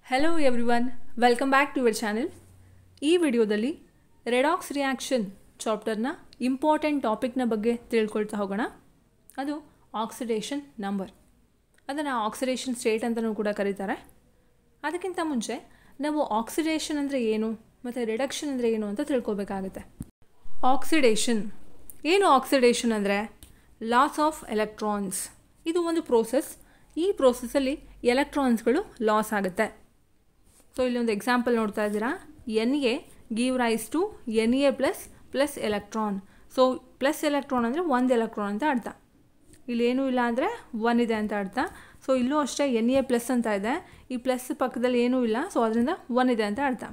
Hello everyone, welcome back to our channel. ಈ ವಿಡಿಯೋದಲ್ಲಿ redox reaction ಚಾಪ್ಟರ್ನ important ಟಾಪಿಕ್ನ ಬಗ್ಗೆ ತಿಳ್ಕೊಳ್ತಾ ಹೋಗೋಣ. ಅದು ಆಕ್ಸಿಡೇಷನ್ ನಂಬರ್. ಅದನ್ನು ಆಕ್ಸಿಡೇಷನ್ ಸ್ಟೇಟ್ ಅಂತಲೂ ಕೂಡ ಕರೀತಾರೆ. ಅದಕ್ಕಿಂತ ಮುಂಚೆ ನಾವು ಆಕ್ಸಿಡೇಷನ್ ಅಂದರೆ ಏನು ಮತ್ತು ರಿಡಕ್ಷನ್ ಅಂದರೆ ಏನು ಅಂತ ತಿಳ್ಕೊಬೇಕಾಗುತ್ತೆ. ಆಕ್ಸಿಡೇಷನ್ ಏನು? ಆಕ್ಸಿಡೇಷನ್ ಅಂದರೆ ಲಾಸ್ ಆಫ್ ಎಲೆಕ್ಟ್ರಾನ್ಸ್. ಇದು ಒಂದು ಪ್ರೋಸೆಸ್. ಈ ಪ್ರೋಸೆಸ್ಸಲ್ಲಿ ಎಲೆಕ್ಟ್ರಾನ್ಸ್ಗಳು ಲಾಸ್ ಆಗುತ್ತೆ. ಸೊ ಇಲ್ಲಿ ಒಂದು ಎಕ್ಸಾಂಪಲ್ ನೋಡ್ತಾ ಇದ್ದೀರಾ. N A give rise to N A plus electron. So plus electron ಅಂದರೆ ಒಂದು ಎಲೆಕ್ಟ್ರಾನ್ ಅಂತ ಅರ್ಥ. ಇಲ್ಲೇನೂ ಇಲ್ಲ ಅಂದರೆ ಒನ್ ಇದೆ ಅಂತ ಅರ್ಥ. ಸೊ ಇಲ್ಲೂ ಅಷ್ಟೇ ಎನ್.ಎ ಪ್ಲಸ್ ಅಂತ ಇದೆ. ಈ ಪ್ಲಸ್ ಪಕ್ಕದಲ್ಲಿ ಏನೂ ಇಲ್ಲ, ಸೊ ಅದರಿಂದ ಒನ್ ಇದೆ ಅಂತ ಅರ್ಥ.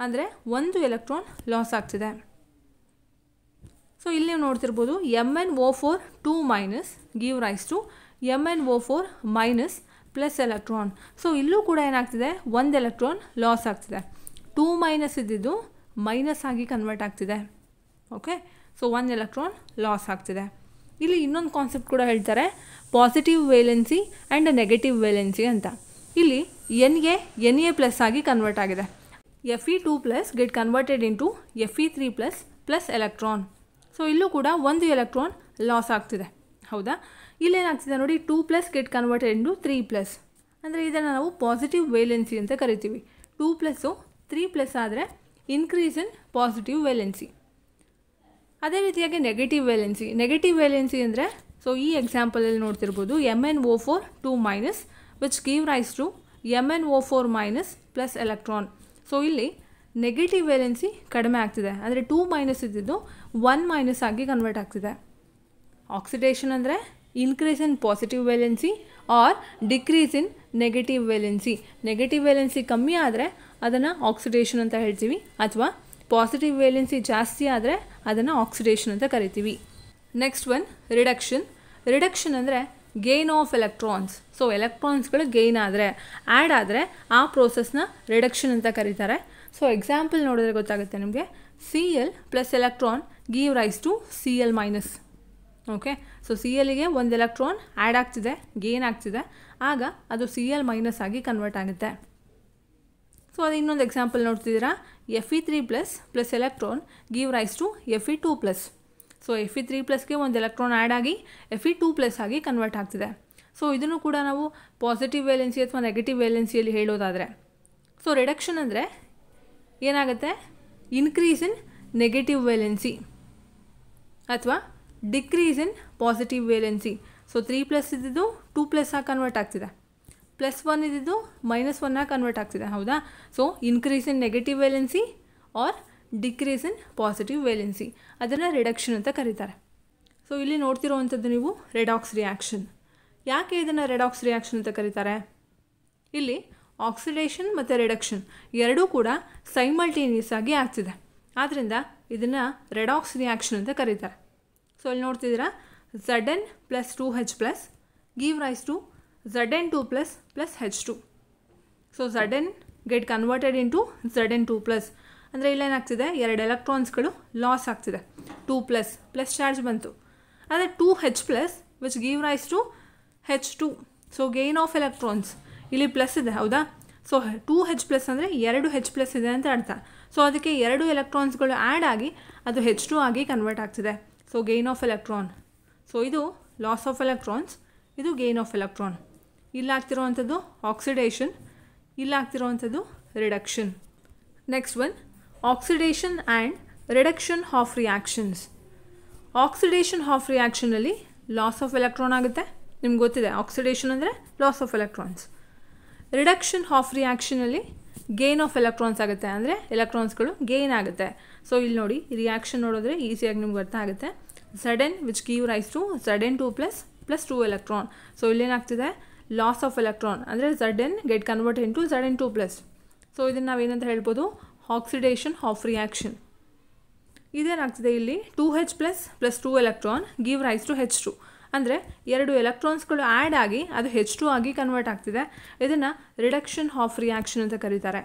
ಅಂದರೆ ಒಂದು ಎಲೆಕ್ಟ್ರಾನ್ ಲಾಸ್ ಆಗ್ತಿದೆ. ಸೊ ಇಲ್ಲಿ ನೀವು ನೋಡ್ತಿರ್ಬೋದು MnO4 2 minus give rise to MnO4 minus plus electron. So ಇಲ್ಲೂ ಕೂಡ ಏನಾಗ್ತಿದೆ, ಒಂದು ಎಲೆಕ್ಟ್ರಾನ್ ಲಾಸ್ ಆಗ್ತಿದೆ. 2 ಮೈನಸ್ ಇದ್ದಿದ್ದು ಮೈನಸ್ ಆಗಿ ಕನ್ವರ್ಟ್ ಆಗ್ತಿದೆ. ಓಕೆ, ಸೊ ಒಂದು ಎಲೆಕ್ಟ್ರಾನ್ ಲಾಸ್ ಆಗ್ತಿದೆ. ಇಲ್ಲಿ ಇನ್ನೊಂದು ಕಾನ್ಸೆಪ್ಟ್ ಕೂಡ ಹೇಳ್ತಾರೆ, positive valency and negative valency ಅಂತ. ಇಲ್ಲಿ ಎನ್.ಎ ಪ್ಲಸ್ ಆಗಿ ಕನ್ವರ್ಟ್ ಆಗಿದೆ. Fe2 plus get converted into Fe3 plus electron. So ಇಲ್ಲೂ ಕೂಡ ಒಂದು ಎಲೆಕ್ಟ್ರಾನ್ ಲಾಸ್ ಆಗ್ತಿದೆ. ಹೌದಾ? ಇಲ್ಲೇನಾಗ್ತಿದೆ ನೋಡಿ, 2 plus get converted into 3 plus. ಅಂದರೆ ಇದನ್ನು ನಾವು ಪಾಸಿಟಿವ್ ವೇಲೆನ್ಸಿ ಅಂತ ಕರಿತೀವಿ. 2 ಪ್ಲಸ್ಸು 3 ಪ್ಲಸ್ ಆದರೆ ಇನ್ಕ್ರೀಸ್ ಇನ್ ಪಾಸಿಟಿವ್ ವೇಲೆನ್ಸಿ. ಅದೇ ರೀತಿಯಾಗಿ ನೆಗೆಟಿವ್ ವೇಲೆನ್ಸಿ. ನೆಗೆಟಿವ್ ವೇಲೆನ್ಸಿ ಅಂದರೆ, ಸೊ ಈ ಎಕ್ಸಾಂಪಲಲ್ಲಿ ನೋಡ್ತಿರ್ಬೋದು MnO4 2 minus which give rise to MnO4 minus plus electron. So ಇಲ್ಲಿ ನೆಗೆಟಿವ್ ವೇಲೆನ್ಸಿ ಕಡಿಮೆ ಆಗ್ತಿದೆ. ಅಂದರೆ 2 ಮೈನಸ್ ಇದ್ದಿದ್ದು 1 ಮೈನಸ್ ಆಗಿ ಕನ್ವರ್ಟ್ ಆಗ್ತಿದೆ. ಆಕ್ಸಿಡೇಷನ್ ಅಂದರೆ increase in positive valency or decrease in negative valency. Negative valency ಕಮ್ಮಿ ಆದರೆ ಅದನ್ನು ಆಕ್ಸಿಡೇಷನ್ ಅಂತ ಹೇಳ್ತೀವಿ, ಅಥವಾ ಪಾಸಿಟಿವ್ ವೇಲೆನ್ಸಿ ಜಾಸ್ತಿ ಆದರೆ ಅದನ್ನು ಆಕ್ಸಿಡೇಷನ್ ಅಂತ ಕರಿತೀವಿ. Next one reduction. ರಿಡಕ್ಷನ್ ಅಂದರೆ ಗೇನ್ ಆಫ್ ಎಲೆಕ್ಟ್ರಾನ್ಸ್. ಸೊ ಎಲೆಕ್ಟ್ರಾನ್ಸ್ಗಳು ಗೇನ್ ಆದರೆ, ಆ್ಯಡ್ ಆದರೆ ಆ ಪ್ರೋಸೆಸ್ನ ರಿಡಕ್ಷನ್ ಅಂತ ಕರೀತಾರೆ. ಸೊ ಎಕ್ಸಾಂಪಲ್ ನೋಡಿದ್ರೆ ಗೊತ್ತಾಗುತ್ತೆ ನಿಮಗೆ. Cl plus electron give rise to Cl minus. Okay, so Clಗೆ ಒಂದು ಎಲೆಕ್ಟ್ರಾನ್ ಆ್ಯಡ್ ಆಗ್ತಿದೆ, ಗೇನ್ ಆಗ್ತಿದೆ, ಆಗ ಅದು Cl ಮೈನಸ್ ಆಗಿ ಕನ್ವರ್ಟ್ ಆಗುತ್ತೆ. ಸೊ ಅದು ಇನ್ನೊಂದು ಎಕ್ಸಾಂಪಲ್ ನೋಡ್ತಿದ್ದೀರಾ. Fe3 plus electron give rise to Fe2 plus. So Fe3 ಪ್ಲಸ್ಗೆ ಒಂದು ಎಲೆಕ್ಟ್ರಾನ್ ಆ್ಯಡ್ ಆಗಿ Fe2 ಪ್ಲಸ್ ಆಗಿ ಕನ್ವರ್ಟ್ ಆಗ್ತಿದೆ. ಸೊ ಇದನ್ನು ಕೂಡ ನಾವು ಪಾಸಿಟಿವ್ ವೇಲೆನ್ಸಿ ಅಥವಾ ನೆಗೆಟಿವ್ ವೇಲೆನ್ಸಿಯಲ್ಲಿ ಹೇಳೋದಾದರೆ, ಸೊ ರಿಡಕ್ಷನ್ ಅಂದರೆ ಏನಾಗುತ್ತೆ, ಇನ್ಕ್ರೀಸ್ ಇನ್ ನೆಗೆಟಿವ್ ವೇಲೆನ್ಸಿ ಅಥವಾ decrease in positive valency. So 3 plus ಇದ್ದಿದ್ದು 2 ಪ್ಲಸ್ ಆಗಿ ಕನ್ವರ್ಟ್ ಆಗ್ತಿದೆ, ಪ್ಲಸ್ 1 ಇದ್ದಿದ್ದು ಮೈನಸ್ 1 ಆಗಿ ಕನ್ವರ್ಟ್ ಆಗ್ತಿದೆ. ಹೌದಾ? So increase in negative valency or decrease in positive valency, ಅದನ್ನು ರಿಡಕ್ಷನ್ ಅಂತ ಕರೀತಾರೆ. ಸೊ ಇಲ್ಲಿ ನೋಡ್ತಿರೋವಂಥದ್ದು ನೀವು ರೆಡಾಕ್ಸ್ ರಿಯಾಕ್ಷನ್. ಯಾಕೆ ಇದನ್ನು ರೆಡಾಕ್ಸ್ ರಿಯಾಕ್ಷನ್ ಅಂತ ಕರೀತಾರೆ? ಇಲ್ಲಿ ಆಕ್ಸಿಡೇಷನ್ ಮತ್ತು ರಿಡಕ್ಷನ್ ಎರಡೂ ಕೂಡ ಸೈಮಲ್ಟೇನಿಯಸ್ ಆಗಿ ಆಗ್ತಿದೆ. ಆದ್ದರಿಂದ ಇದನ್ನು ರೆಡಾಕ್ಸ್ ರಿಯಾಕ್ಷನ್ ಅಂತ ಕರೀತಾರೆ. ಸೊ ಇಲ್ಲಿ ನೋಡ್ತಿದ್ದೀರಾ, Zn plus 2H plus give rise to Zn2 plus H2. So Zn get converted into Zn2 plus. ಅಂದರೆ ಇಲ್ಲೇನಾಗ್ತಿದೆ, ಎರಡು ಎಲೆಕ್ಟ್ರಾನ್ಸ್ಗಳು ಲಾಸ್ ಆಗ್ತಿದೆ. 2 ಪ್ಲಸ್ ಚಾರ್ಜ್ ಬಂತು. ಅದೇ 2H plus which give rise to H2. So gain of electrons ಇಲ್ಲಿ plus ಇದೆ. ಹೌದಾ? So 2H plus ಅಂದರೆ 2 H ಪ್ಲಸ್ ಇದೆ ಅಂತ ಅರ್ಥ. ಸೊ ಅದಕ್ಕೆ 2 ಎಲೆಕ್ಟ್ರಾನ್ಸ್ಗಳು ಆ್ಯಡ್ ಆಗಿ ಅದು H2 ಆಗಿ ಕನ್ವರ್ಟ್ ಆಗ್ತಿದೆ. So gain of electron. So ಇದು ಲಾಸ್ ಆಫ್ ಎಲೆಕ್ಟ್ರಾನ್ಸ್, ಇದು ಗೇನ್ ಆಫ್ ಎಲೆಕ್ಟ್ರಾನ್. ಇಲ್ಲಾಗ್ತಿರೋವಂಥದ್ದು ಆಕ್ಸಿಡೇಷನ್, ಇಲ್ಲಾಗ್ತಿರೋವಂಥದ್ದು reduction. Next one oxidation and reduction of reactions. Oxidation of ರಿಯಾಕ್ಷನಲ್ಲಿ ಲಾಸ್ ಆಫ್ ಎಲೆಕ್ಟ್ರಾನ್ ಆಗುತ್ತೆ. ನಿಮ್ಗೆ ಗೊತ್ತಿದೆ ಆಕ್ಸಿಡೇಷನ್ ಅಂದರೆ loss of electrons. Reduction of ರಿಯಾಕ್ಷನಲ್ಲಿ ಗೇನ್ ಆಫ್ ಎಲೆಕ್ಟ್ರಾನ್ಸ್ ಆಗುತ್ತೆ, ಅಂದರೆ ಎಲೆಕ್ಟ್ರಾನ್ಸ್ಗಳು ಗೇನ್ ಆಗುತ್ತೆ. ಸೊ ಇಲ್ಲಿ ನೋಡಿ, ರಿಯಾಕ್ಷನ್ ನೋಡಿದ್ರೆ ಈಸಿಯಾಗಿ ನಿಮ್ಗೆ ಅರ್ಥ ಆಗುತ್ತೆ. Zn which give rise to Zn2 plus 2 electron. So ಇಲ್ಲೇನಾಗ್ತಿದೆ, ಲಾಸ್ ಆಫ್ ಎಲೆಕ್ಟ್ರಾನ್, ಅಂದರೆ Zn get convert into Zn2 plus. So ಇದನ್ನು ನಾವೇನಂತ ಹೇಳ್ಬೋದು, ಆಕ್ಸಿಡೇಷನ್ ಆಫ್ ರಿಯಾಕ್ಷನ್. ಇದೇನಾಗ್ತಿದೆ, ಇಲ್ಲಿ 2H plus 2 electron give rise to H2. ಅಂದರೆ 2 ಎಲೆಕ್ಟ್ರಾನ್ಸ್ಗಳು ಆ್ಯಡ್ ಆಗಿ ಅದು H2 ಆಗಿ ಕನ್ವರ್ಟ್ ಆಗ್ತಿದೆ. ಇದನ್ನು ರಿಡಕ್ಷನ್ ಆಫ್ ರಿಯಾಕ್ಷನ್ ಅಂತ ಕರೀತಾರೆ.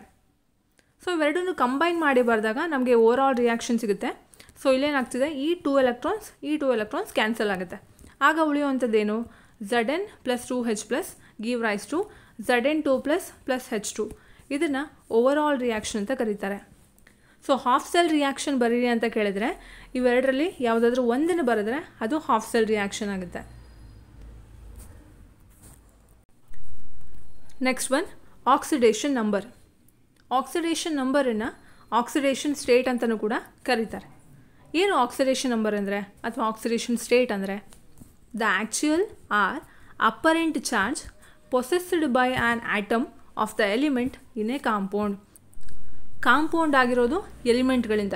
ಸೊ ಇವೆರಡನ್ನು ಕಂಬೈನ್ ಮಾಡಿ ಬರೆದಾಗ ನಮಗೆ ಓವರ್ ಆಲ್ ರಿಯಾಕ್ಷನ್ ಸಿಗುತ್ತೆ. ಸೊ ಇಲ್ಲೇನಾಗ್ತಿದೆ, ಈ 2 ಎಲೆಕ್ಟ್ರಾನ್ಸ್ ಕ್ಯಾನ್ಸಲ್ ಆಗುತ್ತೆ. ಆಗ ಉಳಿಯುವಂಥದ್ದೇನು, Zn plus 2H plus give rise to Zn2 plus H2 ಇದನ್ನು ಓವರ್ ಆಲ್ ರಿಯಾಕ್ಷನ್ ಅಂತ ಕರೀತಾರೆ. ಸೊ ಹಾಫ್ ಸೆಲ್ ರಿಯಾಕ್ಷನ್ ಬರೀರಿ ಅಂತ ಕೇಳಿದರೆ ಇವೆರಡರಲ್ಲಿ ಯಾವುದಾದ್ರೂ ಒಂದನ್ನು ಬರೆದ್ರೆ ಅದು ಹಾಫ್ ಸೆಲ್ ರಿಯಾಕ್ಷನ್ ಆಗುತ್ತೆ. Next one oxidation number. Oxidation ನಂಬರನ್ನು ಆಕ್ಸಿಡೇಷನ್ ಸ್ಟೇಟ್ ಅಂತಲೂ ಕೂಡ ಕರೀತಾರೆ. ಏನು ಆಕ್ಸಿಡೇಷನ್ ನಂಬರ್ ಅಂದರೆ ಅಥವಾ ಆಕ್ಸಿಡೇಷನ್ ಸ್ಟೇಟ್ ಅಂದರೆ the actual or apparent charge possessed by an atom of the element in a compound. Compound ಆಗಿರೋದು ಎಲಿಮೆಂಟ್ಗಳಿಂದ,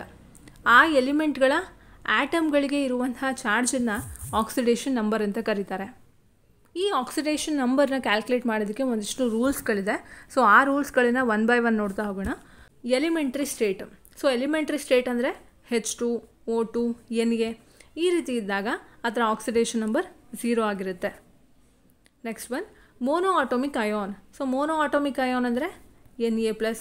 ಆ ಎಲಿಮೆಂಟ್ಗಳ ಆಟಮ್ಗಳಿಗೆ ಇರುವಂತಹ ಚಾರ್ಜನ್ನು ಆಕ್ಸಿಡೇಷನ್ ನಂಬರ್ ಅಂತ ಕರೀತಾರೆ. ಈ ಆಕ್ಸಿಡೇಷನ್ ನಂಬರ್ನ ಕ್ಯಾಲ್ಕುಲೇಟ್ ಮಾಡೋದಕ್ಕೆ ಒಂದಿಷ್ಟು ರೂಲ್ಸ್ಗಳಿದೆ. ಸೊ ಆ ರೂಲ್ಸ್ಗಳನ್ನ ಒನ್ ಬೈ ಒನ್ ನೋಡ್ತಾ ಹೋಗೋಣ. Elementary state. So elementary state ಅಂದರೆ H2, O2, Na ಈ ರೀತಿ ಇದ್ದಾಗ ಅದರ ಆಕ್ಸಿಡೇಷನ್ ನಂಬರ್ 0 ಆಗಿರುತ್ತೆ. Next one mono atomic ion. So mono atomic ion ಅಂದರೆ Na+,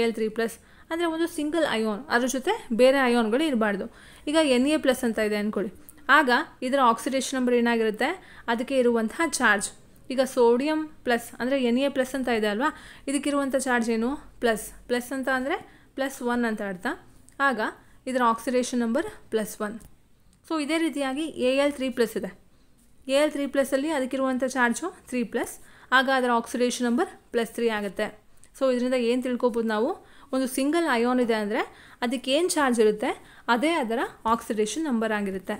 Al3+, ಅಂದರೆ ಒಂದು ಸಿಂಗಲ್ ಅಯಾನ್, ಅದ್ರ ಜೊತೆ ಬೇರೆ ಅಯಾನ್ಗಳು ಇರಬಾರ್ದು. ಈಗ Na+ ಅಂತ ಇದೆ ಅಂದ್ಕೊಳ್ಳಿ, ಆಗ ಇದರ ಆಕ್ಸಿಡೇಷನ್ ನಂಬರ್ ಏನಾಗಿರುತ್ತೆ, ಅದಕ್ಕೆ ಇರುವಂತಹ ಚಾರ್ಜ್. ಈಗ ಸೋಡಿಯಂ ಪ್ಲಸ್ ಅಂದರೆ Na+ ಅಂತ ಇದೆ ಅಲ್ವಾ, ಇದಕ್ಕಿರುವಂಥ ಚಾರ್ಜ್ ಏನು ಪ್ಲಸ್ ಅಂತ ಅಂದರೆ +1 ಅಂತ ಅರ್ಥ. ಆಗ ಇದರ ಆಕ್ಸಿಡೇಷನ್ ನಂಬರ್ +1. ಸೊ ಇದೇ ರೀತಿಯಾಗಿ Al3+ ಇದೆ. Al3+ಅಲ್ಲಿ ಅದಕ್ಕಿರುವಂಥ ಚಾರ್ಜು 3+, ಆಗ ಅದರ ಆಕ್ಸಿಡೇಷನ್ ನಂಬರ್ +3 ಆಗುತ್ತೆ. ಸೊ ಇದರಿಂದ ಏನು ತಿಳ್ಕೊಬೋದು ನಾವು, ಒಂದು ಸಿಂಗಲ್ ಅಯಾನ್ ಇದೆ ಅಂದರೆ ಅದಕ್ಕೆ ಏನು ಚಾರ್ಜ್ ಇರುತ್ತೆ ಅದೇ ಅದರ ಆಕ್ಸಿಡೇಷನ್ ನಂಬರ್ ಆಗಿರುತ್ತೆ.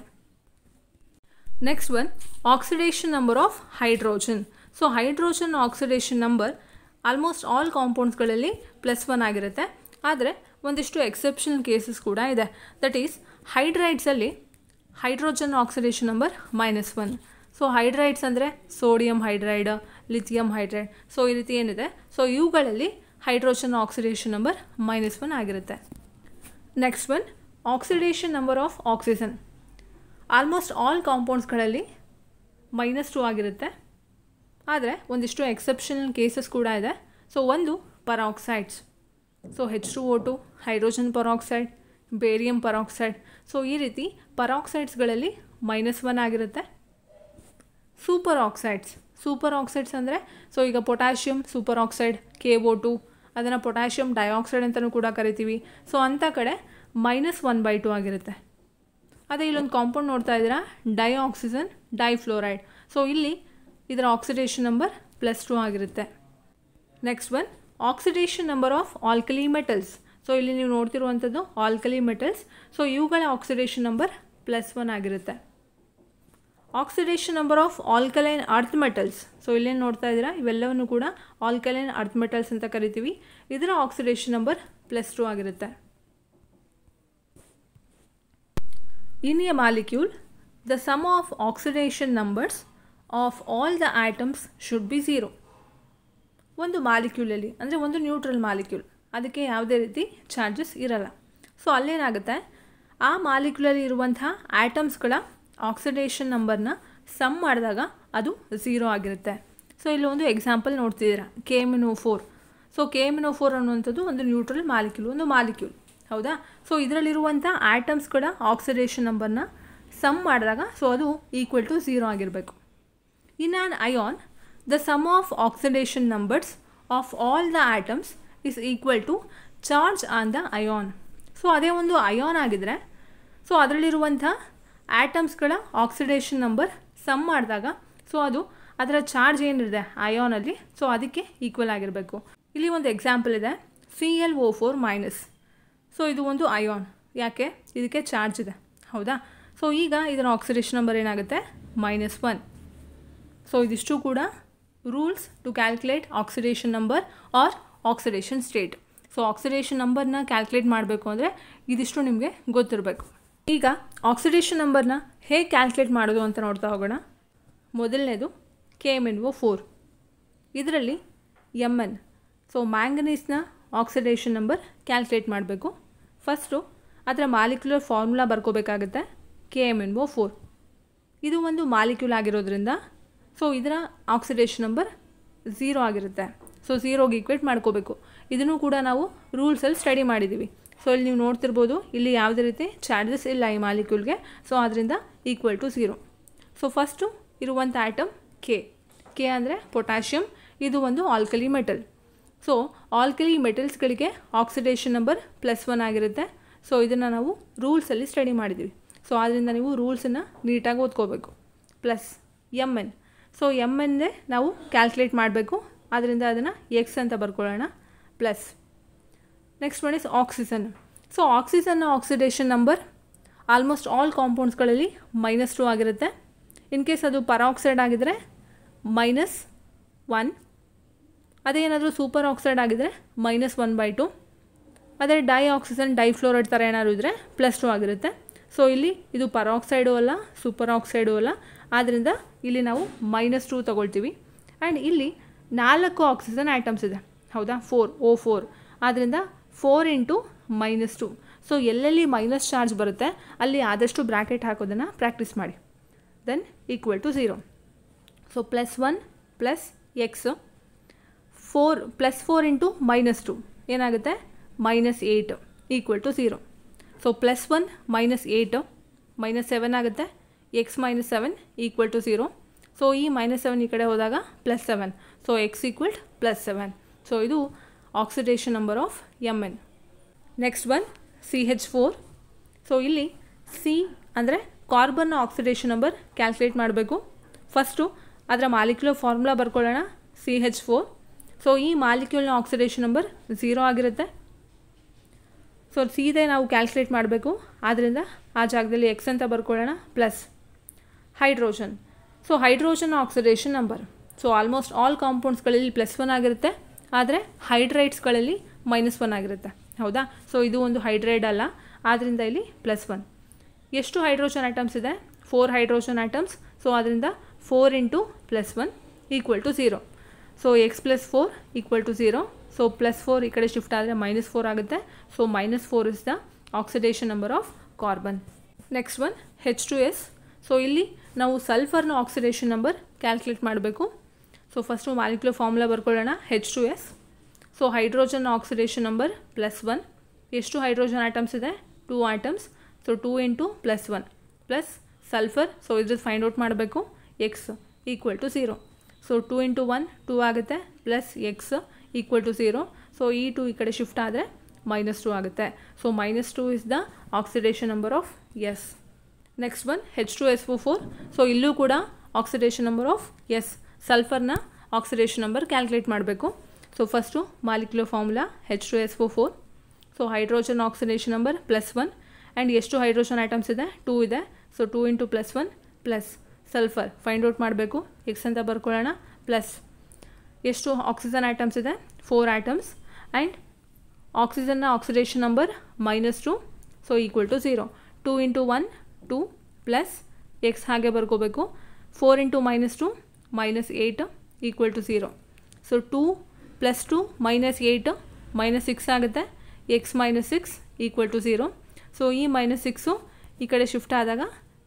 Next one oxidation number of hydrogen. So hydrogen oxidation number almost all ಕಾಂಪೌಂಡ್ಸ್ಗಳಲ್ಲಿ +1 ಆಗಿರುತ್ತೆ. ಆದರೆ ಒಂದಿಷ್ಟು ಎಕ್ಸೆಪ್ಷನಲ್ ಕೇಸಸ್ ಕೂಡ ಇದೆ. ದಟ್ ಈಸ್ ಹೈಡ್ರೈಡ್ಸಲ್ಲಿ hydrogen oxidation number -1. So hydrides ಅಂದರೆ sodium hydride, lithium hydride, so ಈ ರೀತಿ ಏನಿದೆ, ಸೊ ಇವುಗಳಲ್ಲಿ ಹೈಡ್ರೋಜನ್ ಆಕ್ಸಿಡೇಷನ್ ನಂಬರ್ -1 ಆಗಿರುತ್ತೆ. Next one oxidation number of oxygen. Almost all ಕಾಂಪೌಂಡ್ಸ್ಗಳಲ್ಲಿ -2 ಆಗಿರುತ್ತೆ. ಆದರೆ ಒಂದಿಷ್ಟು ಎಕ್ಸೆಪ್ಷನಲ್ ಕೇಸಸ್ ಕೂಡ ಇದೆ. ಸೊ ಒಂದು peroxides. So H2O2, hydrogen peroxide, barium peroxide. So ಈ ರೀತಿ ಪರಾಕ್ಸೈಡ್ಸ್ಗಳಲ್ಲಿ -1 ಆಗಿರುತ್ತೆ. ಸೂಪರ್ ಆಕ್ಸೈಡ್ಸ್ ಅಂದರೆ ಸೊ ಈಗ ಪೊಟ್ಯಾಷಿಯಮ್ ಸೂಪರ್ ಆಕ್ಸೈಡ್ KO2, ಅದನ್ನು ಪೊಟ್ಯಾಷಿಯಮ್ ಡೈಆಕ್ಸೈಡ್ ಅಂತಲೂ ಕೂಡ ಕರಿತೀವಿ. ಸೊ ಅಂಥ ಕಡೆ -1/2 ಆಗಿರುತ್ತೆ. ಅದೇ ಇಲ್ಲೊಂದು ಕಾಂಪೌಂಡ್ ನೋಡ್ತಾ ಇದ್ದೀರಾ, ಡೈಆಕ್ಸಿಜನ್ ಡೈಫ್ಲೋರೈಡ್. ಸೊ ಇಲ್ಲಿ ಇದರ ಆಕ್ಸಿಡೇಷನ್ ನಂಬರ್ +2 ಆಗಿರುತ್ತೆ. Next one oxidation number of alkali metals. So ಇಲ್ಲಿ ನೀವು ನೋಡ್ತಿರುವಂಥದ್ದು ಆಲ್ಕಲಿ ಮೆಟಲ್ಸ್. ಸೊ ಇವುಗಳ ಆಕ್ಸಿಡೇಷನ್ ನಂಬರ್ +1 ಆಗಿರುತ್ತೆ. Oxidation number of alkaline earth metals. So ಇಲ್ಲೇನು ನೋಡ್ತಾ ಇದ್ದೀರಾ, ಇವೆಲ್ಲವನ್ನು ಕೂಡ ಆಲ್ಕಲೈನ್ ಅರ್ತ್ ಮೆಟಲ್ಸ್ ಅಂತ ಕರಿತೀವಿ. ಇದರ ಆಕ್ಸಿಡೇಷನ್ ನಂಬರ್ +2 ಆಗಿರುತ್ತೆ. In a molecule the sum of oxidation numbers of all the atoms should be 0. ಒಂದು ಮಾಲಿಕ್ಯೂಲಲ್ಲಿ ಅಂದರೆ ಒಂದು ನ್ಯೂಟ್ರಲ್ ಮಾಲಿಕ್ಯೂಲ್, ಅದಕ್ಕೆ ಯಾವುದೇ ರೀತಿ ಚಾರ್ಜಸ್ ಇರಲ್ಲ. ಸೊ ಅಲ್ಲೇನಾಗುತ್ತೆ, ಆ ಮಾಲಿಕ್ಯೂಲಲ್ಲಿ ಇರುವಂತಹ ಆಟಮ್ಸ್ಗಳ ಆಕ್ಸಿಡೇಷನ್ ನಂಬರ್ನ ಸಮ್ ಮಾಡಿದಾಗ ಅದು 0 ಆಗಿರುತ್ತೆ. ಸೊ ಇಲ್ಲಿ ಒಂದು ಎಕ್ಸಾಂಪಲ್ ನೋಡ್ತಿದ್ದೀರಾ, KMnO4. ಸೊ KMnO4 ಅನ್ನುವಂಥದ್ದು ಒಂದು ನ್ಯೂಟ್ರಲ್ ಒಂದು ಮಾಲಿಕ್ಯೂಲ್, ಹೌದಾ. ಸೊ ಇದರಲ್ಲಿರುವಂಥ ಆಟಮ್ಸ್ಗಳ ಆಕ್ಸಿಡೇಷನ್ ನಂಬರ್ನ ಸಮ್ ಮಾಡಿದಾಗ ಸೊ ಅದು =0 ಆಗಿರಬೇಕು. In an ion the sum of oxidation numbers of all the atoms is equal to charge on the ion. So ಅದೇ ಒಂದು ಅಯಾನ್ ಆಗಿದ್ರೆ ಸೊ ಅದರಲ್ಲಿರುವಂಥ ಆಟಮ್ಸ್ಗಳ ಆಕ್ಸಿಡೇಷನ್ ನಂಬರ್ ಸಮ್ ಮಾಡಿದಾಗ ಸೊ ಅದು ಅದರ ಚಾರ್ಜ್ ಏನಿದೆ ಅಯಾನಲ್ಲಿ ಸೊ ಅದಕ್ಕೆ ಈಕ್ವಲ್ ಆಗಿರಬೇಕು. ಇಲ್ಲಿ ಒಂದು ಎಕ್ಸಾಂಪಲ್ ಇದೆ, ClO4-. ಸೊ ಇದು ಒಂದು ಅಯಾನ್, ಯಾಕೆ ಇದಕ್ಕೆ ಚಾರ್ಜ್ ಇದೆ, ಹೌದಾ. ಸೊ ಈಗ ಇದರ ಆಕ್ಸಿಡೇಷನ್ ನಂಬರ್ ಏನಾಗುತ್ತೆ -1. ಸೊ ಇದಿಷ್ಟು ಕೂಡ rules to calculate oxidation number or oxidation state. So oxidation ನಂಬರ್ನ ಕ್ಯಾಲ್ಕುಲೇಟ್ ಮಾಡಬೇಕು ಅಂದರೆ ಇದಿಷ್ಟು ನಿಮಗೆ ಗೊತ್ತಿರಬೇಕು. ಈಗ ಆಕ್ಸಿಡೇಷನ್ ನಂಬರ್ನ ಹೇಗೆ ಕ್ಯಾಲ್ಕುಲೇಟ್ ಮಾಡೋದು ಅಂತ ನೋಡ್ತಾ ಹೋಗೋಣ. ಮೊದಲನೇದು KMnO4. ಇದರಲ್ಲಿ Mn, ಸೊ ಮ್ಯಾಂಗನೀಸ್ನ ಆಕ್ಸಿಡೇಷನ್ ನಂಬರ್ ಕ್ಯಾಲ್ಕುಲೇಟ್ ಮಾಡಬೇಕು. ಫಸ್ಟು ಅದರ ಮಾಲಿಕ್ಯುಲರ್ ಫಾರ್ಮುಲಾ ಬರ್ಕೋಬೇಕಾಗುತ್ತೆ, KMnO4. ಇದು ಒಂದು ಮಾಲಿಕ್ಯೂಲ್ ಆಗಿರೋದ್ರಿಂದ ಸೊ ಇದರ ಆಕ್ಸಿಡೇಷನ್ ನಂಬರ್ 0 ಆಗಿರುತ್ತೆ. ಸೊ 0ಗೆ ಈಕ್ವೇಟ್ ಮಾಡ್ಕೋಬೇಕು. ಇದನ್ನು ಕೂಡ ನಾವು ರೂಲ್ಸಲ್ಲಿ ಸ್ಟಡಿ ಮಾಡಿದ್ದೀವಿ. ಸೊ ಇಲ್ಲಿ ನೀವು ನೋಡ್ತಿರ್ಬೋದು, ಇಲ್ಲಿ ಯಾವುದೇ ರೀತಿ ಚಾರ್ಜಸ್ ಇಲ್ಲ ಈ ಮಾಲಿಕ್ಯೂಲ್ಗೆ. ಸೊ ಅದರಿಂದ =0. ಸೊ ಫಸ್ಟು ಇರುವಂಥ ಆಟಮ್ K ಅಂದರೆ ಪೊಟ್ಯಾಷಿಯಮ್, ಇದು ಒಂದು ಆಲ್ಕಲಿ ಮೆಟಲ್. ಸೊ ಆಲ್ಕಲಿ ಮೆಟಲ್ಸ್ಗಳಿಗೆ ಆಕ್ಸಿಡೇಷನ್ ನಂಬರ್ +1 ಆಗಿರುತ್ತೆ. ಸೊ ಇದನ್ನು ನಾವು ರೂಲ್ಸಲ್ಲಿ ಸ್ಟಡಿ ಮಾಡಿದ್ದೀವಿ. ಸೊ ಆದ್ದರಿಂದ ನೀವು ರೂಲ್ಸನ್ನು ನೀಟಾಗಿ ಓದ್ಕೋಬೇಕು. +Mn. ಸೊ Mnನೇ ನಾವು ಕ್ಯಾಲ್ಕುಲೇಟ್ ಮಾಡಬೇಕು, ಆದ್ದರಿಂದ ಅದನ್ನು X ಅಂತ ಬರ್ಕೊಳ್ಳೋಣ. Plus next one is oxygen. So ಆಕ್ಸಿಜನ್ನ ಆಕ್ಸಿಡೇಷನ್ ನಂಬರ್ ಆಲ್ಮೋಸ್ಟ್ ಆಲ್ ಕಾಂಪೌಂಡ್ಸ್ಗಳಲ್ಲಿ -2 ಆಗಿರುತ್ತೆ. ಇನ್ ಕೇಸ್ ಅದು ಪರಾಕ್ಸೈಡ್ ಆಗಿದ್ದರೆ -1, ಅದೇನಾದರೂ ಸೂಪರ್ ಆಕ್ಸೈಡ್ ಆಗಿದ್ದರೆ -1/2, ಅದೇ ಡೈಆಕ್ಸಿಜನ್ ಡೈಫ್ಲೋರೈಡ್ ಥರ ಏನಾದರೂ ಇದ್ದರೆ +2 ಆಗಿರುತ್ತೆ. ಸೊ ಇಲ್ಲಿ ಇದು ಪರಾಕ್ಸೈಡು ಅಲ್ಲ, ಸೂಪರ್ ಆಕ್ಸೈಡು ಅಲ್ಲ, ಆದ್ದರಿಂದ ಇಲ್ಲಿ ನಾವು -2 ತಗೊಳ್ತೀವಿ. ಆ್ಯಂಡ್ ಇಲ್ಲಿ 4 ಆಕ್ಸಿಜನ್ ಆಟಮ್ಸ್ ಇದೆ, ಹೌದಾ, 4 O4, ಆದ್ದರಿಂದ 4 × -2. ಸೊ ಎಲ್ಲೆಲ್ಲಿ ಮೈನಸ್ ಚಾರ್ಜ್ ಬರುತ್ತೆ ಅಲ್ಲಿ ಆದಷ್ಟು ಬ್ರ್ಯಾಕೆಟ್ ಹಾಕೋದನ್ನು ಪ್ರಾಕ್ಟೀಸ್ ಮಾಡಿ. ದೆನ್ =0. ಸೊ +1 + X, 4 +4 × -2 ಏನಾಗುತ್ತೆ, -8 =0. ಸೊ +1 -8 -7 ಆಗುತ್ತೆ. X -7 =0. ಸೊ ಈ -7 ಈ ಕಡೆ ಹೋದಾಗ +7. So X = +7. ಸೊ ಇದು oxidation number of Mn. Next one CH4. So ಇಲ್ಲಿ C ಅಂದರೆ ಕಾರ್ಬನ್ನ ಆಕ್ಸಿಡೇಷನ್ ನಂಬರ್ ಕ್ಯಾಲ್ಕುಲೇಟ್ ಮಾಡಬೇಕು. ಫಸ್ಟು ಅದರ ಮಾಲಿಕ್ಯುಲರ್ ಫಾರ್ಮುಲಾ ಬರ್ಕೊಳ್ಳೋಣ, CH4. ಸೊ ಈ ಮಾಲಿಕ್ಯೂಲ್ನ ಆಕ್ಸಿಡೇಷನ್ ನಂಬರ್ 0 ಆಗಿರುತ್ತೆ. ಸೊ ಸೀದೆ ನಾವು ಕ್ಯಾಲ್ಕುಲೇಟ್ ಮಾಡಬೇಕು, ಆದ್ದರಿಂದ ಆ ಜಾಗದಲ್ಲಿ X ಅಂತ ಬರ್ಕೊಳ್ಳೋಣ. Plus hydrogen. So hydrogen oxidation number, so almost all ಕಾಂಪೌಂಡ್ಸ್ಗಳಲ್ಲಿ +1 ಆಗಿರುತ್ತೆ, ಆದರೆ ಹೈಡ್ರೈಡ್ಸ್ಗಳಲ್ಲಿ -1 ಆಗಿರುತ್ತೆ, ಹೌದಾ. ಸೊ ಇದು ಒಂದು ಹೈಡ್ರೈಡ್ ಅಲ್ಲ, ಆದ್ದರಿಂದ ಇಲ್ಲಿ +1. ಎಷ್ಟು ಹೈಡ್ರೋಜನ್ ಐಟಮ್ಸ್ ಇದೆ, 4 ಹೈಡ್ರೋಜನ್ ಐಟಮ್ಸ್. ಸೊ ಅದರಿಂದ 4 × +1 = 0. So X + 4 = 0. ಸೊ +4 ಈ ಕಡೆ ಶಿಫ್ಟ್ ಆದರೆ -4 ಆಗುತ್ತೆ. So -4 is the oxidation number of carbon. Next one H2S. So ಇಲ್ಲಿ ನಾವು ಸಲ್ಫರ್ನ ಆಕ್ಸಿಡೇಷನ್ ನಂಬರ್ ಕ್ಯಾಲ್ಕುಲೇಟ್ ಮಾಡಬೇಕು. ಸೊ ಫಸ್ಟು ಮಾಲಿಕ್ಯುಲರ್ ಫಾರ್ಮುಲಾ ಬರ್ಕೊಳ್ಳೋಣ, H2S. So hydrogen oxidation number +1. ಎಷ್ಟು ಹೈಡ್ರೋಜನ್ ಐಟಮ್ಸ್ ಇದೆ, 2 items. So 2 × +1 plus sulphur. So ಇದ್ರದ್ದು ಫೈಂಡ್ ಔಟ್ ಮಾಡಬೇಕು, X = 0. So 2 × 1 2 ಆಗುತ್ತೆ, ಪ್ಲಸ್ X = 0. ಸೊ ಈ 2 ಈ ಕಡೆ ಶಿಫ್ಟ್ ಆದರೆ -2 ಆಗುತ್ತೆ. So -2 is the oxidation number of S. Next one H2SO4. So ಇಲ್ಲೂ ಕೂಡ ಆಕ್ಸಿಡೇಷನ್ ನಂಬರ್ ಆಫ್ S, ಸಲ್ಫರ್ನ ಆಕ್ಸಿಡೇಷನ್ ನಂಬರ್ ಕ್ಯಾಲ್ಕುಲೇಟ್ ಮಾಡಬೇಕು. So first molecular formula H2SO4. So hydrogen oxidation number +1. And ಎಷ್ಟು ಹೈಡ್ರೋಜನ್ ಐಟಮ್ಸ್ ಇದೆ, 2 ಇದೆ. So 2 × +1 plus sulphur find out ಮಾಡಬೇಕು, X ಅಂತ ಬರ್ಕೊಳ್ಳೋಣ. ಪ್ಲಸ್ ಎಷ್ಟು ಆಕ್ಸಿಜನ್ ಐಟಮ್ಸ್ ಇದೆ, 4 ಐಟಮ್ಸ್. ಆ್ಯಂಡ್ ಆಕ್ಸಿಜನ್ನ oxidation number -2. So =0. 2 × 1 2 plus X ಹಾಗೆ ಬರ್ಕೋಬೇಕು. 4 × -2 -8 =0. ಸೊ 2 + 2 -8 -6 ಆಗುತ್ತೆ. X -6 =0. ಸೊ ಈ -6 ಈ ಕಡೆ ಶಿಫ್ಟ್ ಆದಾಗ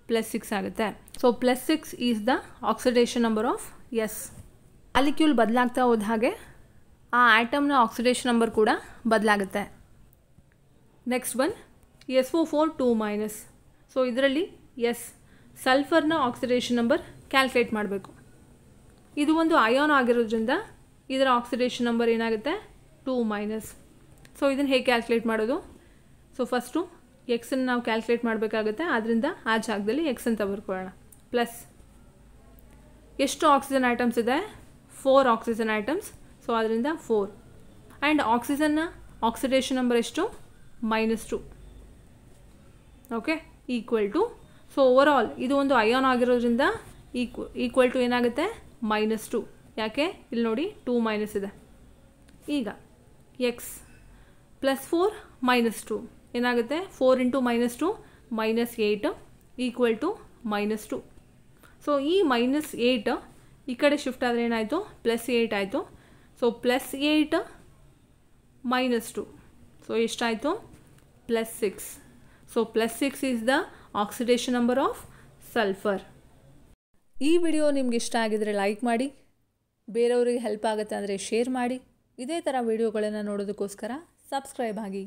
+6 ಆಗುತ್ತೆ. So +6 is the oxidation number of S. Molecule ಬದಲಾಗ್ತಾ ಹೋದ ಹಾಗೆ ಆ ಆಟಮ್ನ ಆಕ್ಸಿಡೇಷನ್ ನಂಬರ್ ಕೂಡ ಬದಲಾಗುತ್ತೆ. Next one SO4 2-. ಸೊ ಇದರಲ್ಲಿ S, ಸಲ್ಫರ್ನ ಆಕ್ಸಿಡೇಷನ್ ನಂಬರ್ ಕ್ಯಾಲ್ಕುಲೇಟ್ ಮಾಡಬೇಕು. ಇದು ಒಂದು ಅಯಾನ್ ಆಗಿರೋದ್ರಿಂದ ಇದರ ಆಕ್ಸಿಡೇಷನ್ ನಂಬರ್ ಏನಾಗುತ್ತೆ, 2-. ಸೊ ಇದನ್ನು ಹೇಗೆ ಕ್ಯಾಲ್ಕುಲೇಟ್ ಮಾಡೋದು, ಸೊ ಫಸ್ಟು Xನ್ನು ನಾವು ಕ್ಯಾಲ್ಕುಲೇಟ್ ಮಾಡಬೇಕಾಗುತ್ತೆ, ಆದ್ದರಿಂದ ಆ ಜಾಗದಲ್ಲಿ X ಅಂತ ಬರ್ಕೊಳ್ಳೋಣ. ಪ್ಲಸ್ ಎಷ್ಟು ಆಕ್ಸಿಜನ್ ಐಟಮ್ಸ್ ಇದೆ, 4 ಆಕ್ಸಿಜನ್ ಐಟಮ್ಸ್. ಸೊ ಅದರಿಂದ 4. ಆ್ಯಂಡ್ ಆಕ್ಸಿಜನ್ನ ಆಕ್ಸಿಡೇಷನ್ ನಂಬರ್ ಎಷ್ಟು, -2. ಓಕೆ, =. ಸೊ ಓವರಾಲ್ ಇದು ಒಂದು ಅಯಾನ್ ಆಗಿರೋದ್ರಿಂದ ಈಕ್ವಲ್ ಟು ಏನಾಗುತ್ತೆ, -2. ಯಾಕೆ ಇಲ್ಲಿ ನೋಡಿ 2- ಇದೆ. ಈಗ X +4 -2 ಏನಾಗುತ್ತೆ, 4 × -2 -8 =-2. ಸೊ ಈ -8 ಈ ಕಡೆ ಶಿಫ್ಟ್ ಆದರೆ ಏನಾಯಿತು, +8 ಆಯಿತು. ಸೊ +8 -2, ಸೊ ಎಷ್ಟಾಯಿತು, +6. So +6 is the oxidation number of sulphur. ಈ ವಿಡಿಯೋ ನಿಮ್ಗೆ ಇಷ್ಟ ಆಗಿದರೆ ಲೈಕ್ ಮಾಡಿ, ಬೇರೆಯವರಿಗೆ ಹೆಲ್ಪ್ ಆಗುತ್ತೆ ಅಂದರೆ ಶೇರ್ ಮಾಡಿ. ಇದೇ ಥರ ವಿಡಿಯೋಗಳನ್ನು ನೋಡೋದಕ್ಕೋಸ್ಕರ ಸಬ್ಸ್ಕ್ರೈಬ್ ಆಗಿ.